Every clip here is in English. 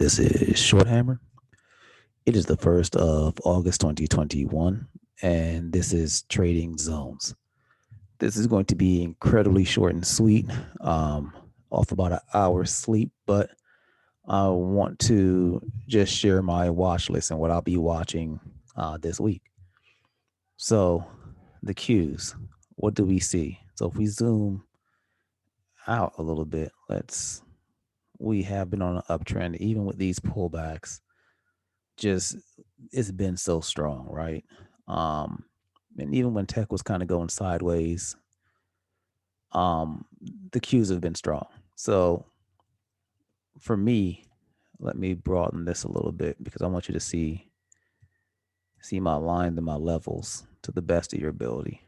This is Short Hammer. It is the 1st of August 2021, and this is Trading Zones. This is going to be incredibly short and sweet, off about an hour's sleep, but I want to just share my watch list and what I'll be watching this week. So, the cues, what do we see? So, if we zoom out a little bit, we have been on an uptrend, even with these pullbacks. Just it's been so strong, right? Um, and even when tech was kind of going sideways, um, the cues have been strong. So for me, let me broaden this a little bit because I want you to see my lines and my levels to the best of your ability.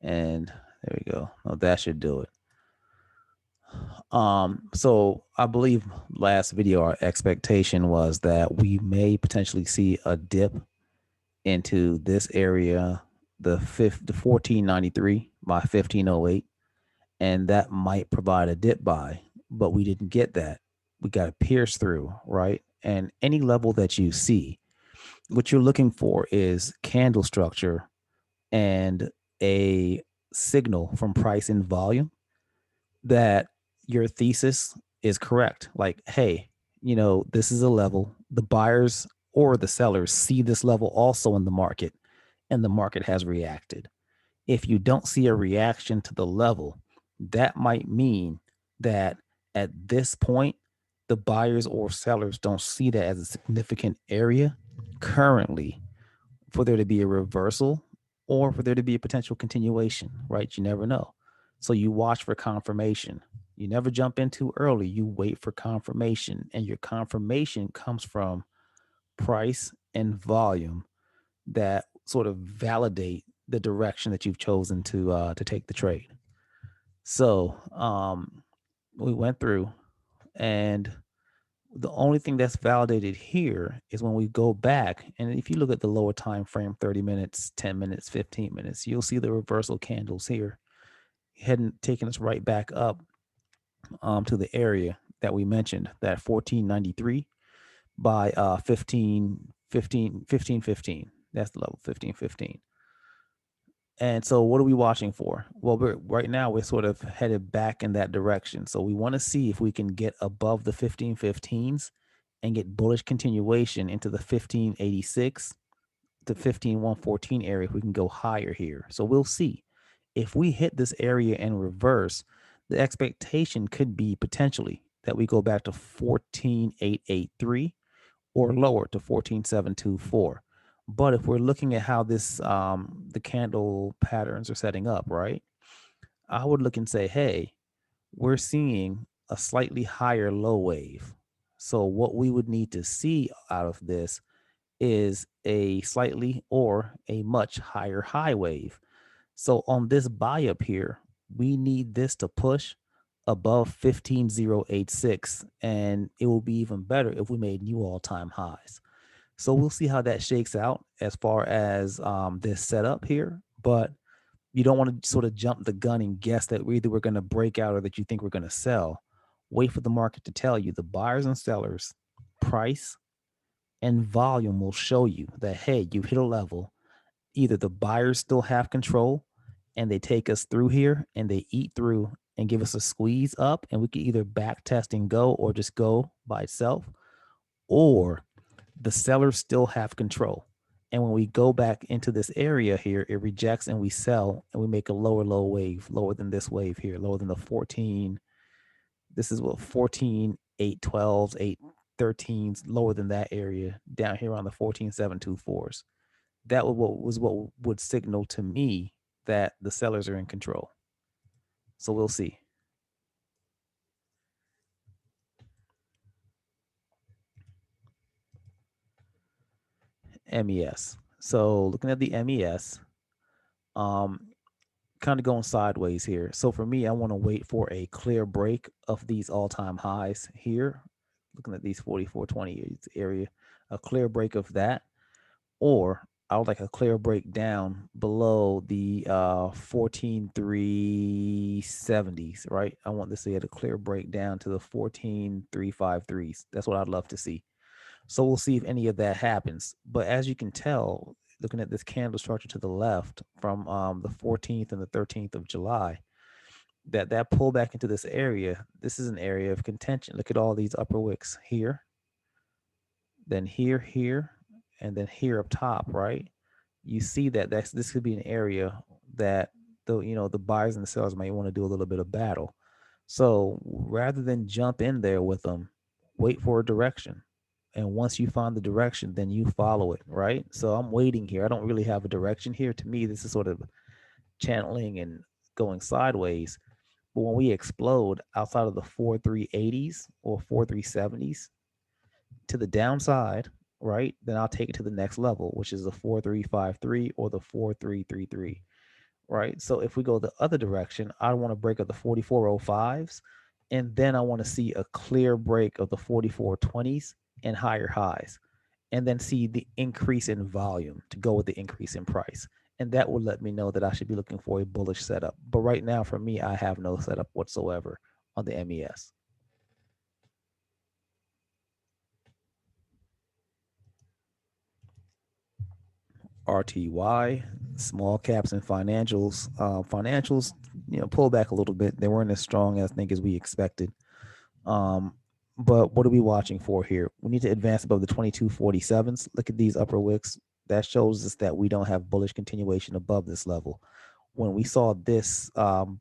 And there we go. Oh, that should do it. So I believe last video our expectation was that we may potentially see a dip into this area, the 1493 by 1508, and that might provide a dip buy, but we didn't get that. We got to pierce through, right? And any level that you see, what you're looking for is candle structure and a signal from price and volume that your thesis is correct. Like, hey, this is a level. The buyers or the sellers see this level also in the market, and the market has reacted. If you don't see a reaction to the level, that might mean that at this point, the buyers or sellers don't see that as a significant area currently for there to be a reversal or for there to be a potential continuation, right? You never know. So you watch for confirmation. You never jump in too early. You wait for confirmation, and your confirmation comes from price and volume that sort of validate the direction that you've chosen to take the trade. So we went through, and the only thing that's validated here is when we go back, and if you look at the lower time frame, 30 minutes, 10 minutes, 15 minutes, you'll see the reversal candles here heading taking us right back up to the area that we mentioned, that 1493 by 1515. That's the level, 1515. And so what are we watching for? Well, right now we're sort of headed back in that direction. So we want to see if we can get above the 1515s and get bullish continuation into the 1586 to 15114 area. If we can go higher here. So we'll see. If we hit this area in reverse, the expectation could be potentially that we go back to 14883 or lower to 14724. But if we're looking at how this the candle patterns are setting up, right? I would look and say, hey, we're seeing a slightly higher low wave. So what we would need to see out of this is a slightly or a much higher high wave. So on this buy up here, we need this to push above 15086, and it will be even better if we made new all-time highs. So we'll see how that shakes out as far as this setup here. But you don't want to sort of jump the gun and guess that we're going to break out or that you think we're going to sell. Wait for the market to tell you. The buyers and sellers, price and volume will show you that, hey, you hit a level. Either the buyers still have control and they take us through here and they eat through and give us a squeeze up, and we can either back test and go or just go by itself, or the sellers still have control. And when we go back into this area here, it rejects and we sell and we make a low wave, lower than this wave here, lower than the 14. This is what 14, 812s, 813s, lower than that area down here on the 14724s. That was what would signal to me that the sellers are in control. So we'll see. MES. So looking at the MES, kind of going sideways here. So for me, I want to wait for a clear break of these all-time highs here. Looking at these 4420 area, a clear break of that, or I would like a clear breakdown below the 14,370s, right? I want this to get a clear breakdown to the 14,353s. That's what I'd love to see. So we'll see if any of that happens. But as you can tell, looking at this candle structure to the left from the 14th and the 13th of July, that pullback into this area, this is an area of contention. Look at all these upper wicks here, then here, and then here up top, right? You see that this could be an area that the buyers and the sellers might want to do a little bit of battle. So rather than jump in there with them, wait for a direction. And once you find the direction, then you follow it, right? So I'm waiting here. I don't really have a direction here. To me, this is sort of channeling and going sideways. But when we explode outside of the 4,380s or 4,370s to the downside, right, then I'll take it to the next level, which is the 4,353 or the 4,333, right? So if we go the other direction, I want to break up the 4405s, and then I want to see a clear break of the 4420s and higher highs, and then see the increase in volume to go with the increase in price. And that will let me know that I should be looking for a bullish setup. But right now, for me, I have no setup whatsoever on the MES. RTY, small caps and financials. Financials, pull back a little bit. They weren't as strong, I think, as we expected. Um, but what are we watching for here? We need to advance above the 2247s. Look at these upper wicks. That shows us that we don't have bullish continuation above this level. When we saw this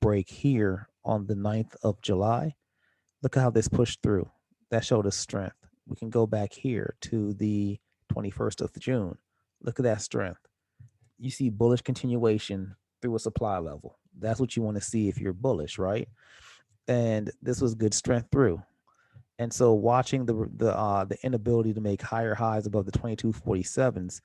break here on the 9th of July, look at how this pushed through. That showed us strength. We can go back here to the 21st of June. Look at that strength. You see bullish continuation through a supply level. That's what you want to see if you're bullish, right? And this was good strength through. And so watching the inability to make higher highs above the 2247s,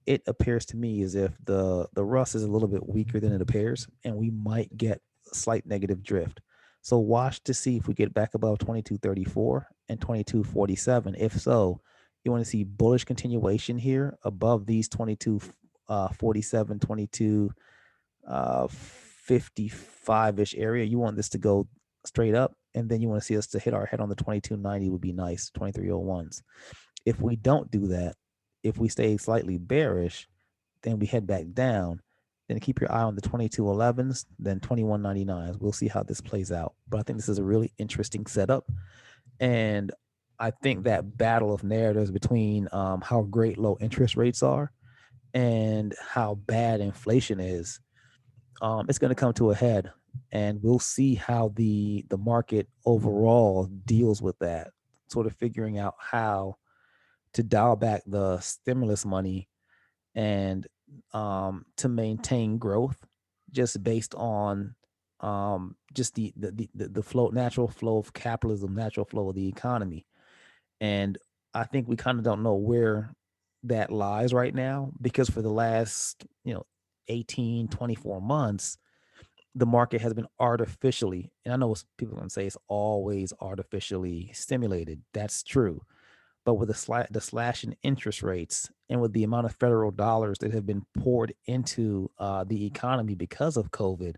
it appears to me as if the Russ is a little bit weaker than it appears, and we might get a slight negative drift. So watch to see if we get back above 2234 and 2247. If so, you want to see bullish continuation here above these 2247, 55-ish area. You want this to go straight up, and then you want to see us to hit our head on the 2290 would be nice, 2301s. If we don't do that, if we stay slightly bearish, then we head back down. Then keep your eye on the 2211s, then 2199s. We'll see how this plays out. But I think this is a really interesting setup. And I think that battle of narratives between how great low interest rates are and how bad inflation is, it's going to come to a head. And we'll see how the market overall deals with that, sort of figuring out how to dial back the stimulus money and to maintain growth just based on just the flow, natural flow of capitalism, natural flow of the economy. And I think we kind of don't know where that lies right now, because for the last 18 24 months the market has been artificially, and I know people are going to say it's always artificially stimulated. That's true. But with the slash in interest rates and with the amount of federal dollars that have been poured into the economy because of COVID,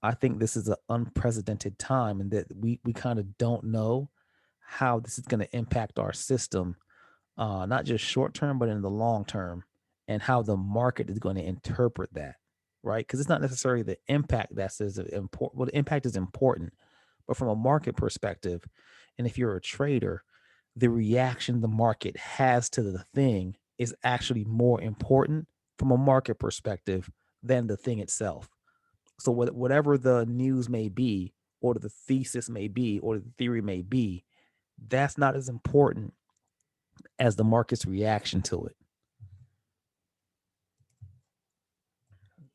I think this is an unprecedented time, and that we kind of don't know how this is going to impact our system, not just short term, but in the long term, and how the market is going to interpret that, right? Because it's not necessarily the impact that's as important. Well, the impact is important, but from a market perspective, and if you're a trader, the reaction the market has to the thing is actually more important from a market perspective than the thing itself. So whatever the news may be, or the thesis may be, or the theory may be, that's not as important as the market's reaction to it.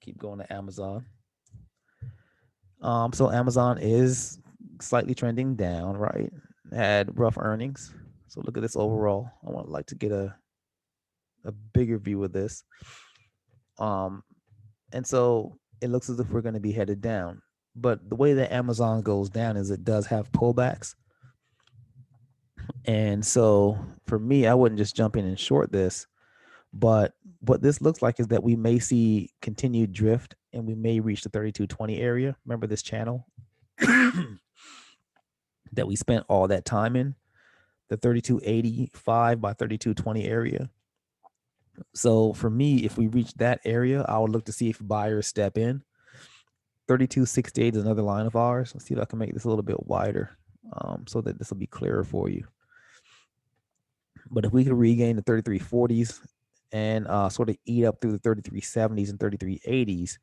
Keep going to Amazon. So Amazon is slightly trending down, right? Had rough earnings. So look at this overall. I want like to get a bigger view of this. And so it looks as if we're going to be headed down. But the way that Amazon goes down is it does have pullbacks. And so for me, I wouldn't just jump in and short this, But what this looks like is that we may see continued drift and we may reach the 3220 area. Remember this channel that we spent all that time in, the 3285 by 3220 area. So for me, if we reach that area, I would look to see if buyers step in. 3268 is another line of ours. Let's see if I can make this a little bit wider so that this will be clearer for you. But if we could regain the 3340s and sort of eat up through the 3370s and 3380s,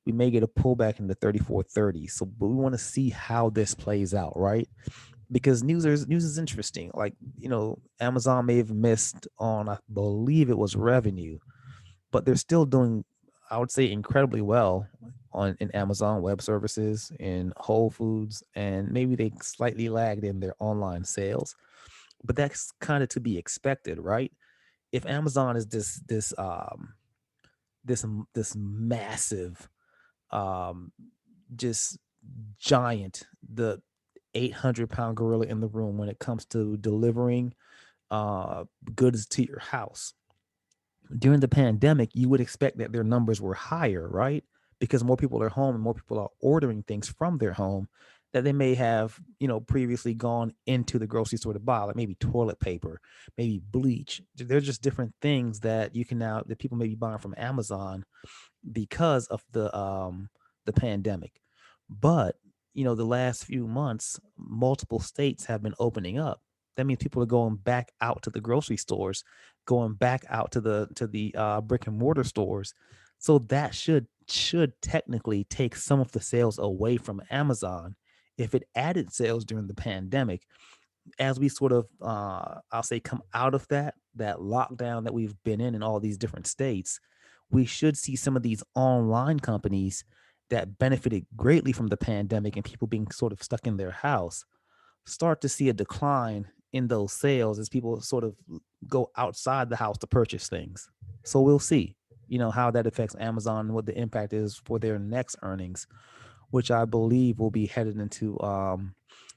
we may get a pullback in the 3430s. So, but we want to see how this plays out, right? Because news is interesting. Like, Amazon may have missed on, I believe it was revenue, but they're still doing, I would say, incredibly well in Amazon Web Services, in Whole Foods, and maybe they slightly lagged in their online sales. But that's kind of to be expected, right? If Amazon is this massive, um, just giant, the 800-pound gorilla in the room when it comes to delivering goods to your house. During the pandemic, you would expect that their numbers were higher, right? Because more people are home and more people are ordering things from their home that they may have, previously gone into the grocery store to buy, like maybe toilet paper, maybe bleach. They're just different things that you can now that people may be buying from Amazon because of the pandemic. But the last few months, multiple states have been opening up. That means people are going back out to the grocery stores, going back out to the brick and mortar stores. So that should technically take some of the sales away from Amazon. If it added sales during the pandemic, as we sort of I'll say come out of that lockdown that we've been in all these different states, we should see some of these online companies that benefited greatly from the pandemic and people being sort of stuck in their house start to see a decline in those sales as people sort of go outside the house to purchase things. So we'll see, how that affects Amazon and what the impact is for their next earnings, which I believe will be headed into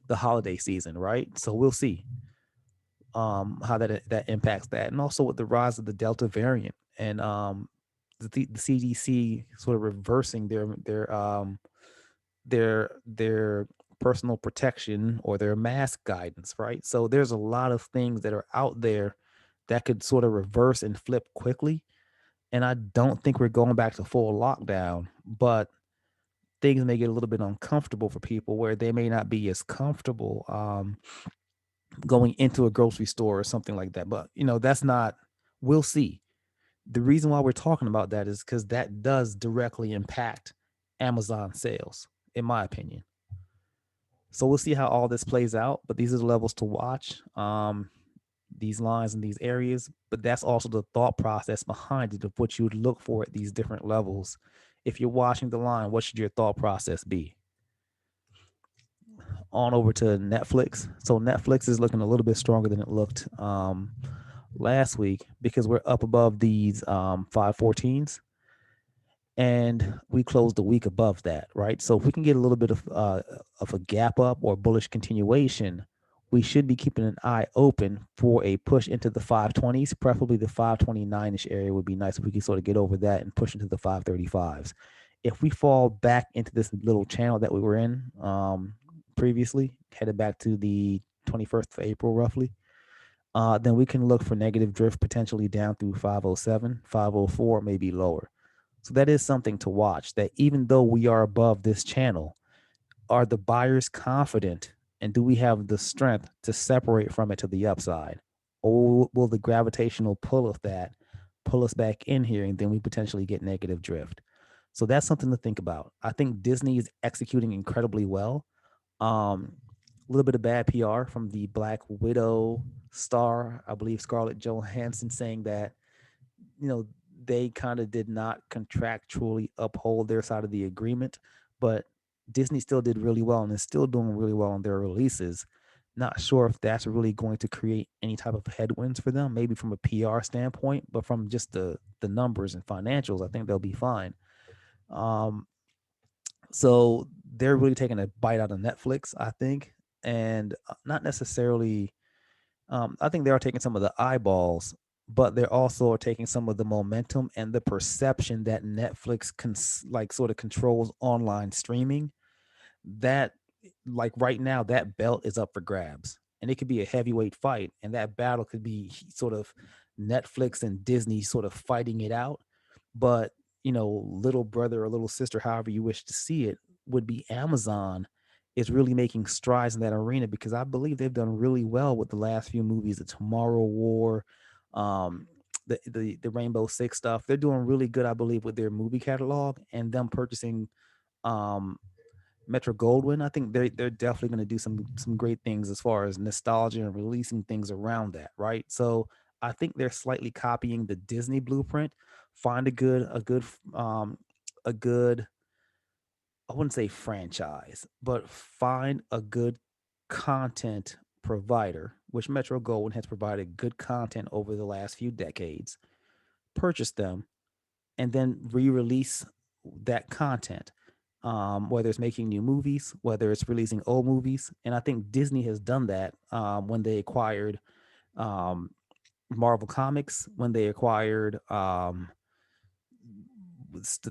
the holiday season, right? So we'll see how that impacts that, and also with the rise of the Delta variant and the CDC sort of reversing their personal protection or their mask guidance, right? So there's a lot of things that are out there that could sort of reverse and flip quickly. And I don't think we're going back to full lockdown, but things may get a little bit uncomfortable for people where they may not be as comfortable going into a grocery store or something like that. But that's not. We'll see. The reason why we're talking about that is because that does directly impact Amazon sales, in my opinion. So we'll see how all this plays out. But these are the levels to watch. These lines in these areas, but that's also the thought process behind it of what you would look for at these different levels. If you're watching the line, what should your thought process be? On over to Netflix. So Netflix is looking a little bit stronger than it looked last week because we're up above these 514s and we closed the week above that, right? So if we can get a little bit of a gap up or bullish continuation, we should be keeping an eye open for a push into the 520s, preferably the 529-ish area would be nice if we could sort of get over that and push into the 535s. If we fall back into this little channel that we were in previously, headed back to the 21st of April roughly, then we can look for negative drift potentially down through 507, 504, maybe lower. So that is something to watch, that even though we are above this channel, are the buyers confident and do we have the strength to separate from it to the upside? Or will the gravitational pull of that pull us back in here and then we potentially get negative drift? So that's something to think about. I think Disney is executing incredibly well. A little bit of bad PR from the Black Widow star, I believe Scarlett Johansson, saying that, they kind of did not contractually uphold their side of the agreement, but Disney still did really well and is still doing really well on their releases. Not sure if that's really going to create any type of headwinds for them, maybe from a PR standpoint, but from just the numbers and financials, I think they'll be fine. So they're really taking a bite out of Netflix, I think, and not necessarily. I think they are taking some of the eyeballs, but they're also taking some of the momentum and the perception that Netflix like sort of controls online streaming. That, like right now, that belt is up for grabs, and it could be a heavyweight fight, and that battle could be sort of Netflix and Disney sort of fighting it out. But little brother or little sister, however you wish to see it, would be Amazon is really making strides in that arena, because I believe they've done really well with the last few movies, the Tomorrow War, um, the Rainbow Six stuff. They're doing really good, I believe, with their movie catalog, and them purchasing um Metro Goldwyn. I think they're definitely going to do some great things as far as nostalgia and releasing things around that, right? So I think they're slightly copying the Disney blueprint. Find a good, I wouldn't say franchise, but find a good content provider, which Metro Goldwyn has provided good content over the last few decades. Purchase them and then re-release that content, whether it's making new movies, whether it's releasing old movies. And I think Disney has done that when they acquired um, Marvel Comics, when they acquired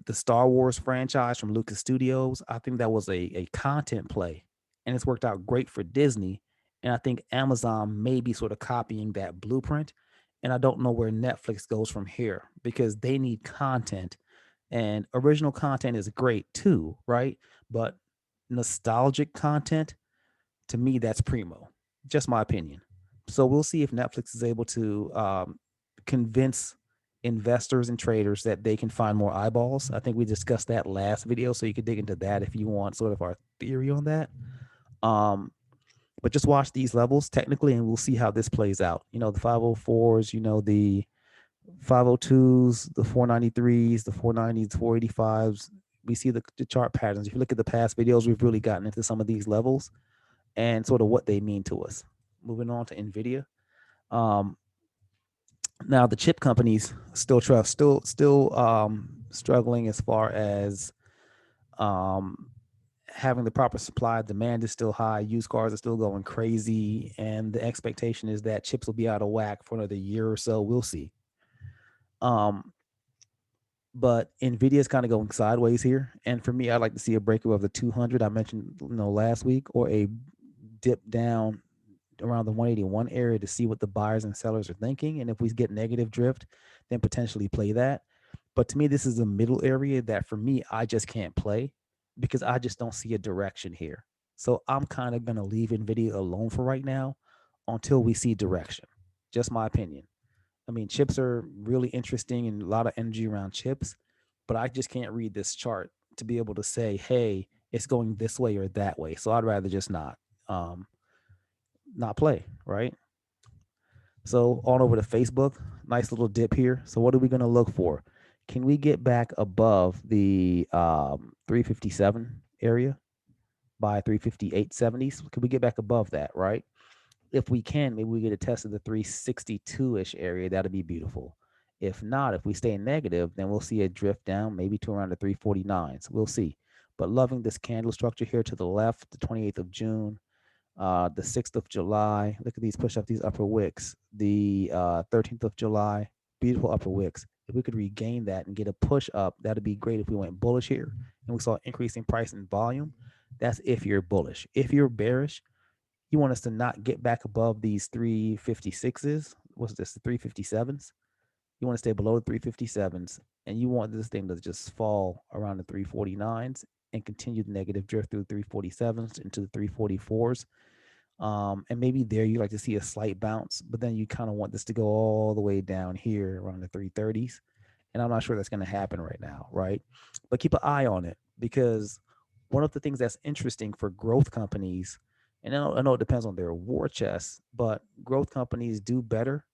the Star Wars franchise from Lucas Studios. I think that was a content play, and it's worked out great for Disney. And I think Amazon may be sort of copying that blueprint. And I don't know where Netflix goes from here, because they need content, and original content is great too, right? But nostalgic content, to me, that's primo. Just my opinion. So we'll see if Netflix is able to convince investors and traders that they can find more eyeballs. I think we discussed that last video, so you could dig into that if you want sort of our theory on that. Um, but just watch these levels technically, and we'll see how this plays out. The 504s, the 502s, the 493s, the 490s, 485s. We see the chart patterns. If you look at the past videos, we've really gotten into some of these levels and sort of what they mean to us. Moving on to NVIDIA. Um, Now the chip companies still struggling as far as um, having the proper supply. Demand is still high. Used cars are still going crazy, and the expectation is that chips will be out of whack for another year or so. We'll see. Um, but Nvidia is kind of going sideways here, and for me, I'd like to see a breakthrough of the 200 I mentioned, last week, or a dip down around the 181 area to see what the buyers and sellers are thinking. And if we get negative drift, then potentially play that. But to me, this is a middle area that for me, I just can't play, because I just don't see a direction here. So I'm kind of going to leave NVIDIA alone for right now until we see direction. Just my opinion. I mean, chips are really interesting and a lot of energy around chips, but I just can't read this chart to be able to say, hey, it's going this way or that way. So I'd rather just um, not play, right? So on over to Facebook, nice little dip here. So what are we going to look for? Can we get back above the 357 area by 358.70s? Can we get back above that, right? If we can, maybe we get a test of the 362-ish area. That'd be beautiful. If not, if we stay negative, then we'll see a drift down, maybe to around the 349s. We'll see. But loving this candle structure here to the left, the 28th of June, the 6th of July. Look at these push up, these upper wicks. The 13th of July, beautiful upper wicks. If we could regain that and get a push up, that'd be great if we went bullish here and we saw increasing price and volume. That's if you're bullish. If you're bearish, you want us to not get back above these 356s. What's this? The 357s. You want to stay below the 357s, and you want this thing to just fall around the 349s and continue the negative drift through 347s into the 344s. And maybe there you like to see a slight bounce, but then you kind of want this to go all the way down here around the 330s. And I'm not sure that's going to happen right now, right? But keep an eye on it, because one of the things that's interesting for growth companies, and I know it depends on their war chest, but growth companies do better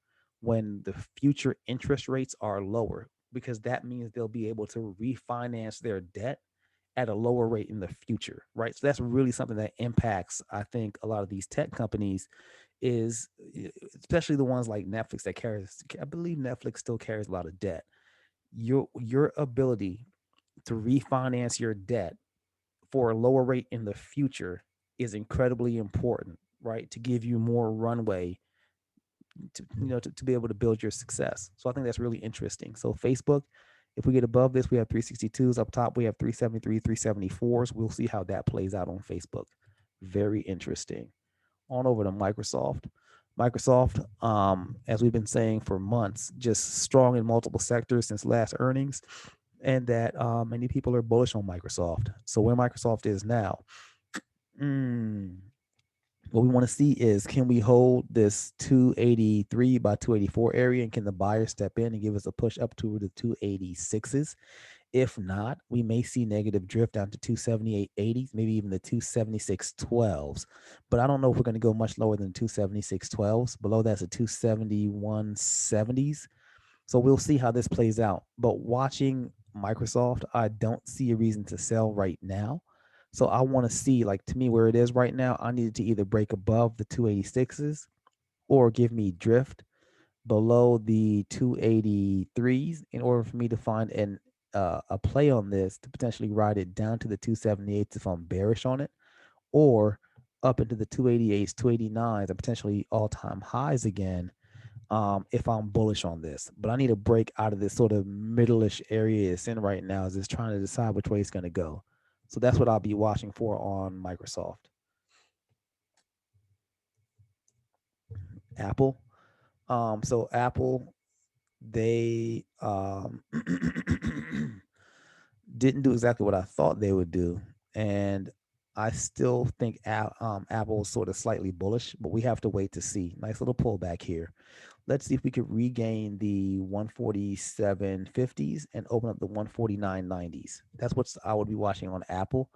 when the future interest rates are lower, because that means they'll be able to refinance their debt at a lower rate in the future, right? So that's really something that impacts, I think, a lot of these tech companies, is especially the ones like Netflix that carries. I believe Netflix still carries a lot of debt. Your ability to refinance your debt for a lower rate in the future is incredibly important, right? To give you more runway to be able to build your success. So I think that's really interesting. So Facebook, if we get above this, we have 362s up top. We have 373, 374s. We'll see how that plays out on Facebook. Very interesting. On over to Microsoft. Microsoft, as we've been saying for months, just strong in multiple sectors since last earnings, and that many people are bullish on Microsoft. So where Microsoft is now, what we want to see is, can we hold this 283 by 284 area, and can the buyer step in and give us a push up to the 286s? If not, we may see negative drift down to 278.80s, maybe even the 276.12s. But I don't know if we're going to go much lower than 276.12s. Below that's a 271.70s. So we'll see how this plays out. But watching Microsoft, I don't see a reason to sell right now. So I want to see, like, to me, where it is right now, I needed to either break above the 286s or give me drift below the 283s in order for me to find a play on this to potentially ride it down to the 278s if I'm bearish on it, or up into the 288s, 289s, and potentially all-time highs again if I'm bullish on this. But I need to break out of this sort of middle-ish area it's in right now, as it's trying to decide which way it's going to go. So that's what I'll be watching for on Microsoft. Apple. So Apple, they didn't do exactly what I thought they would do, and I still think Apple is sort of slightly bullish, but we have to wait to see. Nice little pullback here. Let's see if we could regain the 147.50s and open up the 149.90s. That's what I would be watching on Apple.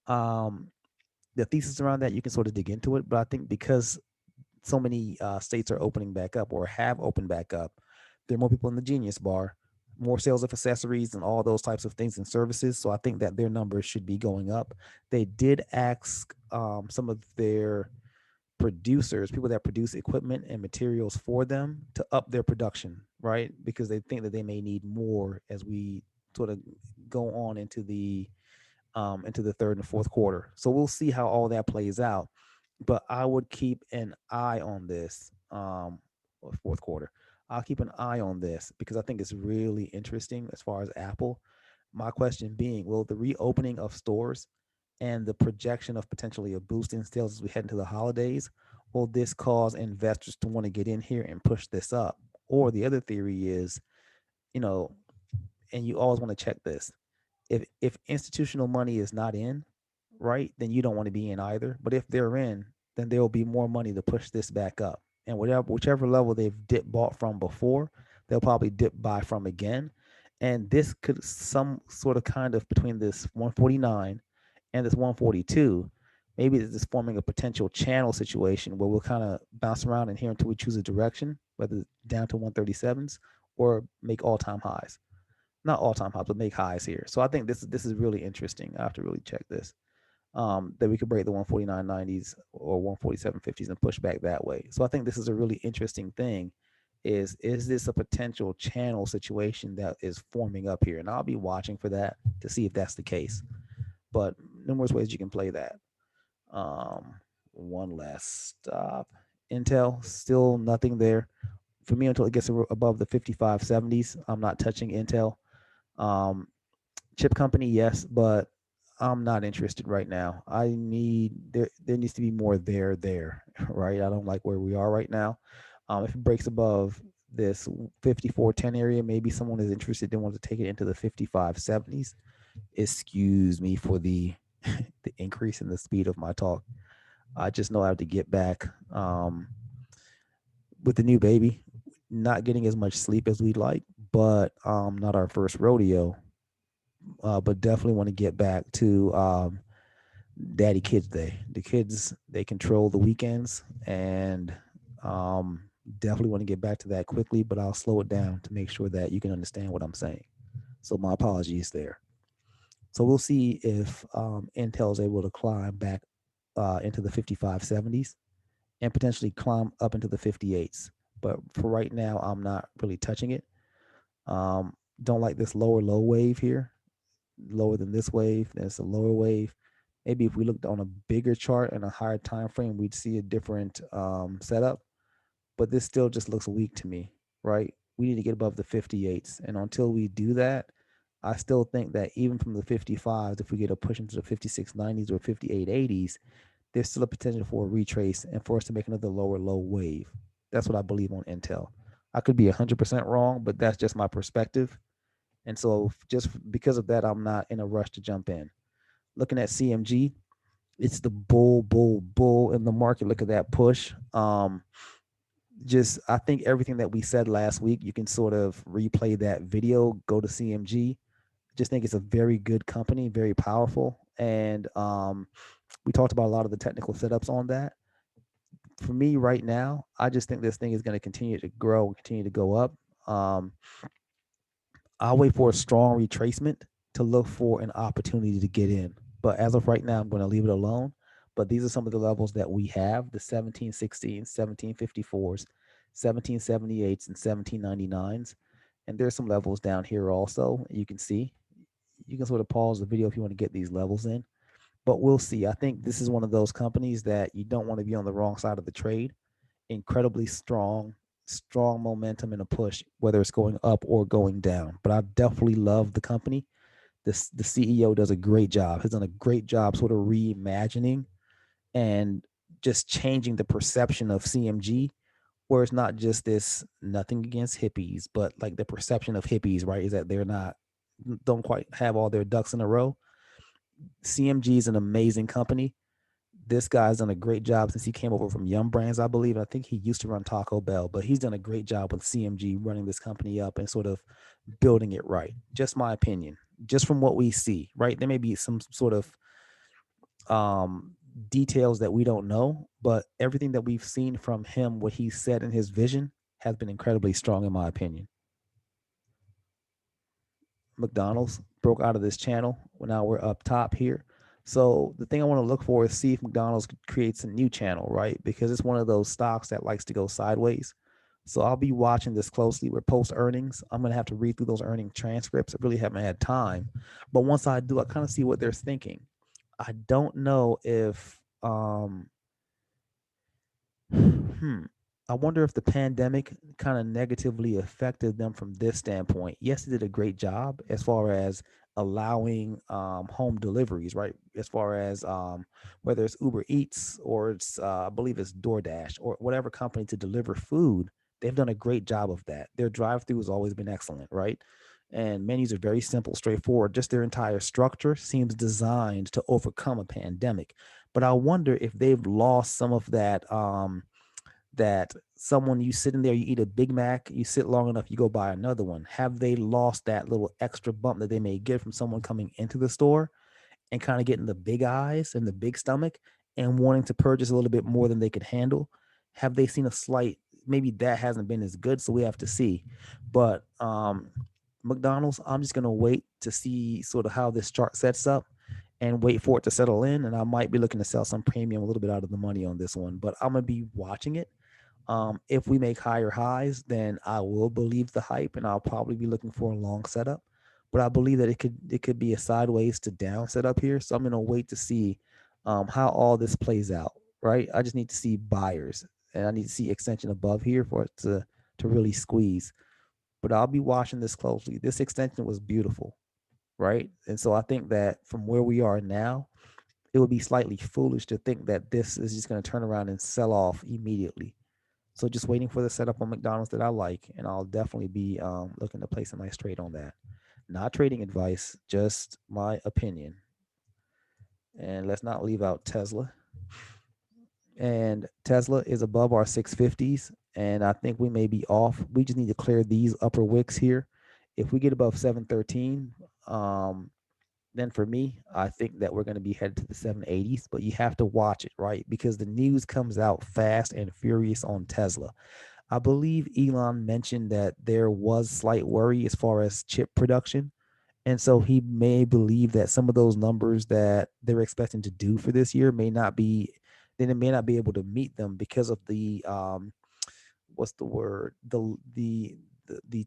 Um, the thesis around that, you can sort of dig into it, but I think because so many states are opening back up or have opened back up, there are more people in the Genius Bar, more sales of accessories and all those types of things and services. So I think that their numbers should be going up. They did ask some of their producers, people that produce equipment and materials for them, to up their production, right? Because they think that they may need more as we sort of go on into the third and fourth quarter. So we'll see how all that plays out. But I would keep an eye on this fourth quarter. I'll keep an eye on this because I think it's really interesting as far as Apple. My question being, will the reopening of stores and the projection of potentially a boost in sales as we head into the holidays, will this cause investors to want to get in here and push this up? Or the other theory is, you know, and you always want to check this, if institutional money is not in, right, then you don't want to be in either. But if they're in, then there will be more money to push this back up. And whichever level they've bought from before, they'll probably dip buy from again. And this could some sort of kind of between this 149 and this 142, maybe this is forming a potential channel situation where we'll kind of bounce around in here until we choose a direction, whether down to 137s or make all-time highs, not all-time highs, but make highs here. So I think this is really interesting. I have to really check this. That we could break the 149.90s or 147.50s and push back that way. So I think this is a really interesting thing. Is this a potential channel situation that is forming up here? And I'll be watching for that to see if that's the case. But numerous ways you can play that. One last stop. Intel, still nothing there for me until it gets above the 55.70s. I'm not touching Intel. Chip company, yes, but I'm not interested right now. There needs to be more there, right? I don't like where we are right now. If it breaks above this 54.10 area, maybe someone is interested and wants to take it into the 55.70s. Excuse me for the the increase in the speed of my talk. I just know I have to get back with the new baby. Not getting as much sleep as we'd like, but not our first rodeo. But definitely want to get back to Daddy Kids Day. The kids, they control the weekends, and definitely want to get back to that quickly, but I'll slow it down to make sure that you can understand what I'm saying. So my apologies there. So we'll see if Intel is able to climb back into the 55.70s and potentially climb up into the 58s. But for right now, I'm not really touching it. Don't like this lower low wave here, lower than this wave. There's a lower wave. Maybe if we looked on a bigger chart and a higher time frame, we'd see a different setup. but this still just looks weak to me, right? We need to get above the 58s. And until we do that, I still think that even from the 55s, if we get a push into the 5690s or 5880s, there's still a potential for a retrace and for us to make another lower low wave. That's what I believe on Intel. I could be 100% wrong, but that's just my perspective. And so just because of that, I'm not in a rush to jump in. Looking at CMG, it's the bull in the market. Look at that push. Just I think everything that we said last week, you can sort of replay that video, go to CMG. Just think it's a very good company, very powerful. And we talked about a lot of the technical setups on that. For me right now, I just think this thing is going to continue to grow and continue to go up. Um, I'll wait for a strong retracement to look for an opportunity to get in. But as of right now, I'm going to leave it alone. But these are some of the levels that we have: the 1716s, 1754s, 1778s, and 1799s. And there's some levels down here also. You can see. You can sort of pause the video if you want to get these levels in. But we'll see. I think this is one of those companies that you don't want to be on the wrong side of the trade. Incredibly strong momentum and a push, whether it's going up or going down. But I definitely love the company. The CEO does a great job. Has done a great job sort of reimagining and just changing the perception of CMG, where it's not just this nothing against hippies, but like the perception of hippies, right, is that they're not don't quite have all their ducks in a row. CMG is an amazing company. This guy's done a great job since he came over from Yum Brands, I believe. I think he used to run Taco Bell, but he's done a great job with CMG running this company up and sort of building it right. Just my opinion, just from what we see, right? There may be some sort of details that we don't know, but everything that we've seen from him, what he said in his vision, has been incredibly strong, in my opinion. McDonald's broke out of this channel. Well, now we're up top here. So the thing I want to look for is see if McDonald's creates a new channel, right? Because it's one of those stocks that likes to go sideways. So I'll be watching this closely. We're post earnings. I'm gonna have to read through those earning transcripts. I really haven't had time, but once I do, I kind of see what they're thinking. I don't know if I wonder if the pandemic kind of negatively affected them from this standpoint. Yes, they did a great job as far as allowing home deliveries, right? As far as whether it's Uber Eats or it's, I believe it's DoorDash or whatever company to deliver food, they've done a great job of that. Their drive-through has always been excellent, right? And menus are very simple, straightforward. Just their entire structure seems designed to overcome a pandemic. But I wonder if they've lost some of that. That someone you sit in there, you eat a Big Mac, you sit long enough, you go buy another one. Have they lost that little extra bump that they may get from someone coming into the store and kind of getting the big eyes and the big stomach and wanting to purchase a little bit more than they could handle? Have they seen a slight, maybe that hasn't been as good, so we have to see. But McDonald's, I'm just gonna wait to see sort of how this chart sets up and wait for it to settle in. And I might be looking to sell some premium a little bit out of the money on this one, but I'm gonna be watching it. If we make higher highs, then I will believe the hype, and I'll probably be looking for a long setup. But I believe that it could be a sideways to down setup here. So I'm gonna wait to see how all this plays out. Right. I just need to see buyers, and I need to see extension above here for it to really squeeze. But I'll be watching this closely. This extension was beautiful, right? And so I think that from where we are now, it would be slightly foolish to think that this is just going to turn around and sell off immediately. So just waiting for the setup on McDonald's that I like, and I'll definitely be looking to place a nice trade on that. Not trading advice, just my opinion. And let's not leave out Tesla. And Tesla is above our 650s, and I think we may be off. We just need to clear these upper wicks here. If we get above 713, then for me, I think that we're going to be headed to the 780s, but you have to watch it, right? Because the news comes out fast and furious on Tesla. I believe Elon mentioned that there was slight worry as far as chip production. And so he may believe that some of those numbers that they're expecting to do for this year may not be, then it may not be able to meet them because of the what's the word? The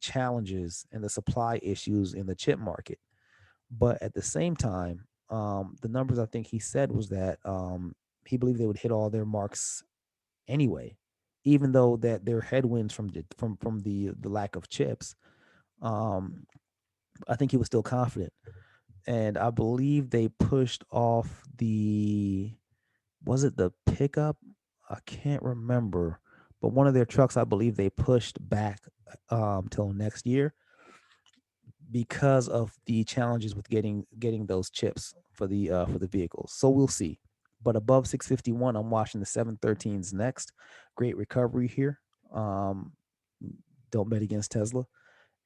challenges and the supply issues in the chip market. But at the same time, the numbers I think he said was that he believed they would hit all their marks anyway, even though that there are headwinds from the lack of chips. Um, I think he was still confident, and I believe they pushed off the, was it the pickup? I can't remember, but one of their trucks, I believe they pushed back till next year because of the challenges with getting those chips for the vehicles. So we'll see. But above 651, I'm watching the 713s next. Great recovery here. Um, don't bet against Tesla.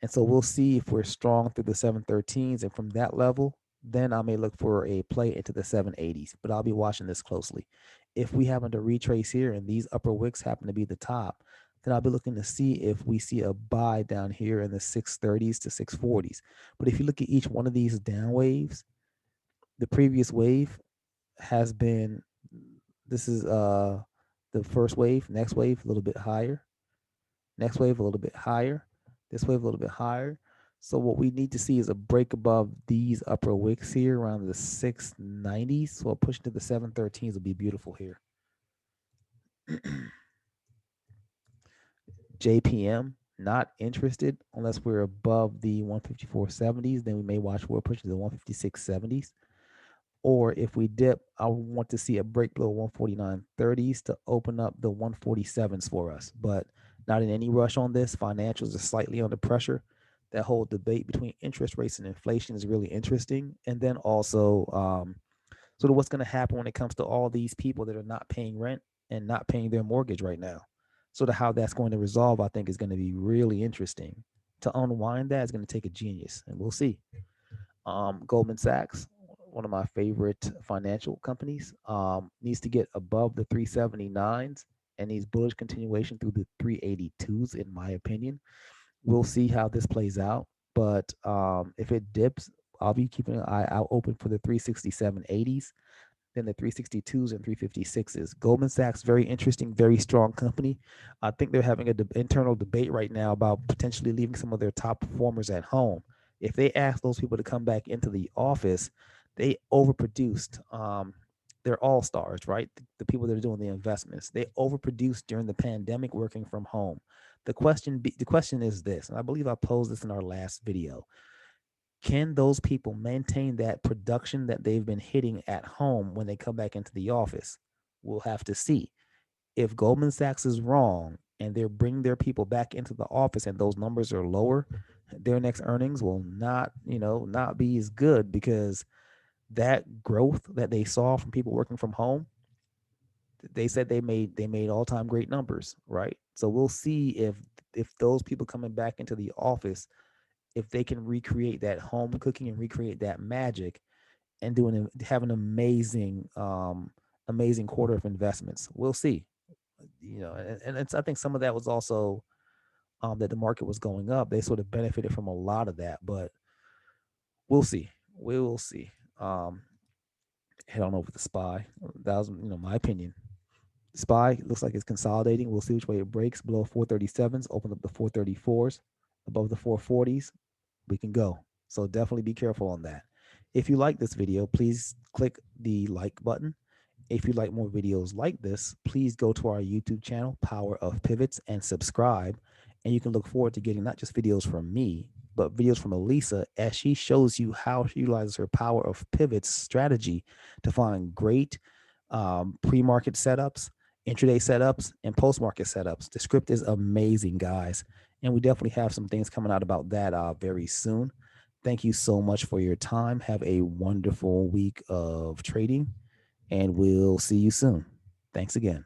And so we'll see if we're strong through the 713s. And from that level, then I may look for a play into the 780s. But I'll be watching this closely. If we happen to retrace here and these upper wicks happen to be the top, then I'll be looking to see if we see a buy down here in the 630s to 640s. But if you look at each one of these down waves, the previous wave has been, this is the first wave, next wave a little bit higher, next wave a little bit higher, this wave a little bit higher. So what we need to see is a break above these upper wicks here around the 690s. So a push into the 713s will be beautiful here. JPM, not interested unless we're above the 154.70s. Then we may watch for a push to the 156.70s. Or if we dip, I want to see a break below 149.30s to open up the 147s for us. But not in any rush on this. Financials are slightly under pressure. That whole debate between interest rates and inflation is really interesting. And then also, sort of what's going to happen when it comes to all these people that are not paying rent and not paying their mortgage right now. Sort of how that's going to resolve, I think, is going to be really interesting. To unwind that is going to take a genius, and we'll see. Goldman Sachs, one of my favorite financial companies, needs to get above the 379s and needs bullish continuation through the 382s, in my opinion. We'll see how this plays out. But if it dips, I'll be keeping an eye out open for the 367.80s, then the 362s and 356s. Goldman Sachs, very interesting, very strong company. I think they're having an internal debate right now about potentially leaving some of their top performers at home. If they ask those people to come back into the office, they overproduced. They're all stars, right? The people that are doing the investments, they overproduced during the pandemic working from home. The question is this, and I believe I posed this in our last video: can those people maintain that production that they've been hitting at home when they come back into the office? We'll have to see. If Goldman Sachs is wrong and they're bringing their people back into the office and those numbers are lower, their next earnings will not be as good, because that growth that they saw from people working from home, they said they made all-time great numbers, right? So we'll see if those people coming back into the office, if they can recreate that home cooking and recreate that magic and have an amazing quarter of investments. We'll see. And it's, I think some of that was also that the market was going up. They sort of benefited from a lot of that, but we'll see. We will see. Head on over to SPY. That was, my opinion. SPY looks like it's consolidating. We'll see which way it breaks. Below 437s, open up the 434s. Above the 440s, we can go. So definitely be careful on that. If you like this video, please click the like button. If you'd like more videos like this, please go to our YouTube channel, Power of Pivots, and subscribe. And you can look forward to getting not just videos from me, but videos from Elisa as she shows you how she utilizes her Power of Pivots strategy to find great pre-market setups, intraday setups, and post-market setups. The script is amazing, guys. And we definitely have some things coming out about that very soon. Thank you so much for your time. Have a wonderful week of trading, and we'll see you soon. Thanks again.